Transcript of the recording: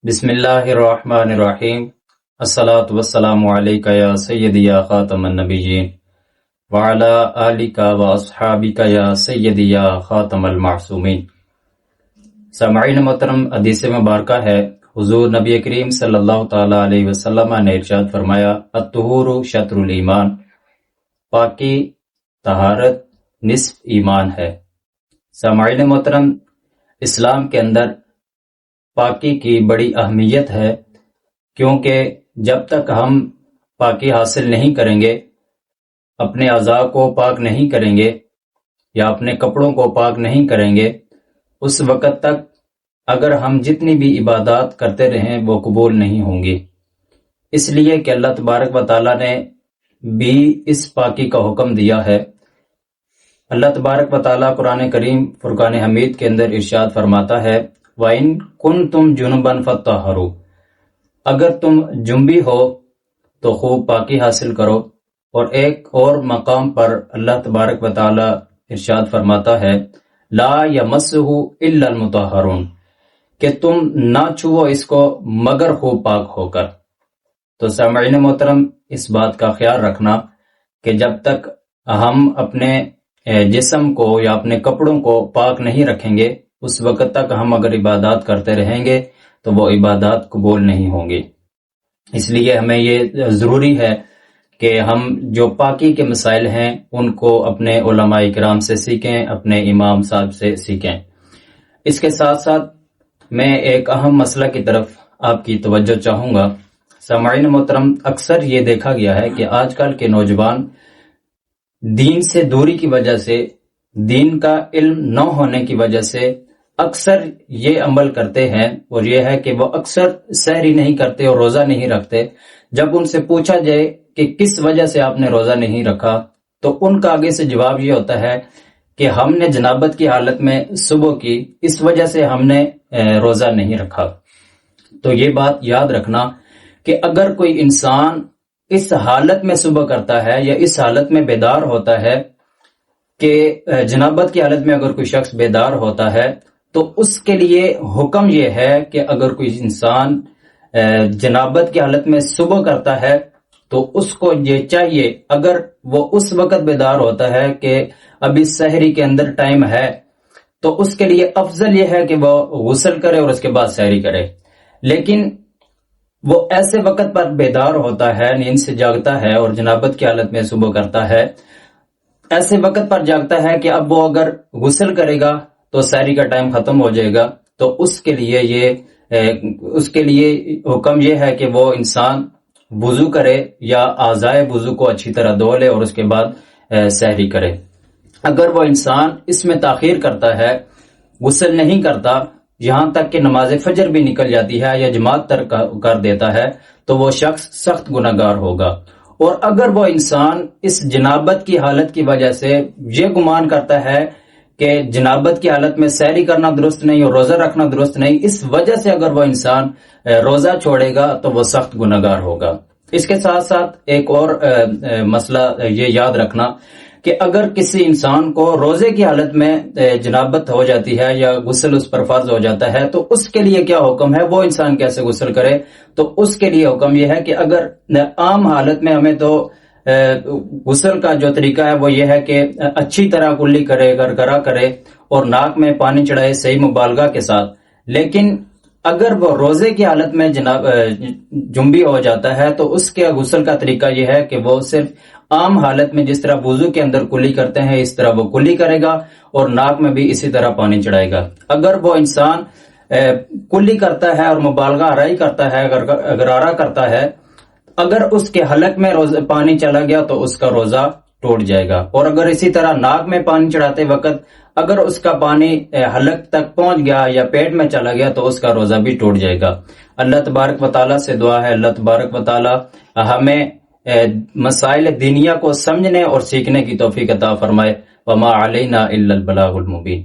بسم اللہ الرحمن الرحیم الصلاۃ والسلام علیک یا سیدی یا خاتم النبیین وعلی آلک و اصحابک یا سیدی یا خاتم المعصومین۔ سامعین محترم، حدیث مبارکہ ہے، حضور نبی کریم صلی اللہ تعالی علیہ وسلم نے ارشاد فرمایا، الطہور شطر الایمان، پاکی طہارت نصف ایمان ہے۔ سامعین محترم، اسلام کے اندر پاکی کی بڑی اہمیت ہے، کیونکہ جب تک ہم پاکی حاصل نہیں کریں گے، اپنے اعضاء کو پاک نہیں کریں گے یا اپنے کپڑوں کو پاک نہیں کریں گے، اس وقت تک اگر ہم جتنی بھی عبادات کرتے رہیں وہ قبول نہیں ہوں گی۔ اس لیے کہ اللہ تبارک و تعالیٰ نے بھی اس پاکی کا حکم دیا ہے۔ اللہ تبارک و تعالیٰ قرآن کریم فرقان حمید کے اندر ارشاد فرماتا ہے، وَإِن كُنتُمْ جُنُبًا فَطَّهِّرُوا، اگر تم جنبی ہو تو خوب پاکی حاصل کرو۔ اور ایک اور مقام پر اللہ تبارک و تعالی ارشاد فرماتا ہے، لا يَمَسُّهُ إِلَّا الْمُطَهَّرُونَ، کہ تم نہ چھو اس کو مگر خوب پاک ہو کر۔ تو سامعین محترم، اس بات کا خیال رکھنا کہ جب تک ہم اپنے جسم کو یا اپنے کپڑوں کو پاک نہیں رکھیں گے، اس وقت تک ہم اگر عبادات کرتے رہیں گے تو وہ عبادات قبول نہیں ہوں گی۔ اس لیے ہمیں یہ ضروری ہے کہ ہم جو پاکی کے مسائل ہیں ان کو اپنے علماء کرام سے سیکھیں، اپنے امام صاحب سے سیکھیں۔ اس کے ساتھ ساتھ میں ایک اہم مسئلہ کی طرف آپ کی توجہ چاہوں گا۔ سامعین محترم، اکثر یہ دیکھا گیا ہے کہ آج کل کے نوجوان دین سے دوری کی وجہ سے، دین کا علم نہ ہونے کی وجہ سے اکثر یہ عمل کرتے ہیں، اور یہ ہے کہ وہ اکثر سحری نہیں کرتے اور روزہ نہیں رکھتے۔ جب ان سے پوچھا جائے کہ کس وجہ سے آپ نے روزہ نہیں رکھا تو ان کا آگے سے جواب یہ ہوتا ہے کہ ہم نے جنابت کی حالت میں صبح کی، اس وجہ سے ہم نے روزہ نہیں رکھا۔ تو یہ بات یاد رکھنا کہ اگر کوئی انسان اس حالت میں صبح کرتا ہے یا اس حالت میں بیدار ہوتا ہے کہ جنابت کی حالت میں اگر کوئی شخص بیدار ہوتا ہے تو اس کے لیے حکم یہ ہے کہ اگر کوئی انسان جنابت کی حالت میں صبح کرتا ہے تو اس کو یہ چاہیے، اگر وہ اس وقت بیدار ہوتا ہے کہ ابھی سحری کے اندر ٹائم ہے، تو اس کے لیے افضل یہ ہے کہ وہ غسل کرے اور اس کے بعد سحری کرے۔ لیکن وہ ایسے وقت پر بیدار ہوتا ہے، نیند سے جاگتا ہے اور جنابت کی حالت میں صبح کرتا ہے، ایسے وقت پر جاگتا ہے کہ اب وہ اگر غسل کرے گا تو سحری کا ٹائم ختم ہو جائے گا، تو اس کے لیے حکم یہ ہے کہ وہ انسان وضو کرے یا اعضائے وضو کو اچھی طرح دھو لے اور اس کے بعد سحری کرے۔ اگر وہ انسان اس میں تاخیر کرتا ہے، غسل نہیں کرتا، یہاں تک کہ نماز فجر بھی نکل جاتی ہے یا جماعت ترک کر دیتا ہے، تو وہ شخص سخت گناہگار ہوگا۔ اور اگر وہ انسان اس جنابت کی حالت کی وجہ سے یہ گمان کرتا ہے کہ جنابت کی حالت میں سحری کرنا درست نہیں اور روزہ رکھنا درست نہیں، اس وجہ سے اگر وہ انسان روزہ چھوڑے گا تو وہ سخت گناہگار ہوگا۔ اس کے ساتھ ساتھ ایک اور مسئلہ یہ یاد رکھنا کہ اگر کسی انسان کو روزے کی حالت میں جنابت ہو جاتی ہے یا غسل اس پر فرض ہو جاتا ہے تو اس کے لیے کیا حکم ہے، وہ انسان کیسے غسل کرے؟ تو اس کے لیے حکم یہ ہے کہ اگر عام حالت میں ہمیں تو غسل کا جو طریقہ ہے وہ یہ ہے کہ اچھی طرح کلی کرے، گرگرا کرے اور ناک میں پانی چڑھائے صحیح مبالغہ کے ساتھ۔ لیکن اگر وہ روزے کی حالت میں جنبی ہو جاتا ہے تو اس کے غسل کا طریقہ یہ ہے کہ وہ صرف عام حالت میں جس طرح وضو کے اندر کلی کرتے ہیں اس طرح وہ کلی کرے گا اور ناک میں بھی اسی طرح پانی چڑھائے گا۔ اگر وہ انسان کلی کرتا ہے اور مبالغہ آرائی کرتا ہے، غرارہ کرتا ہے، اگر اس کے حلق میں پانی چلا گیا تو اس کا روزہ ٹوٹ جائے گا۔ اور اگر اسی طرح ناک میں پانی چڑھاتے وقت اگر اس کا پانی حلق تک پہنچ گیا یا پیٹ میں چلا گیا تو اس کا روزہ بھی ٹوٹ جائے گا۔ اللہ تبارک و تعالیٰ سے دعا ہے، اللہ تبارک و تعالیٰ ہمیں مسائل دینیہ کو سمجھنے اور سیکھنے کی توفیق عطا فرمائے۔ وما علینا الا البلاغ المبین۔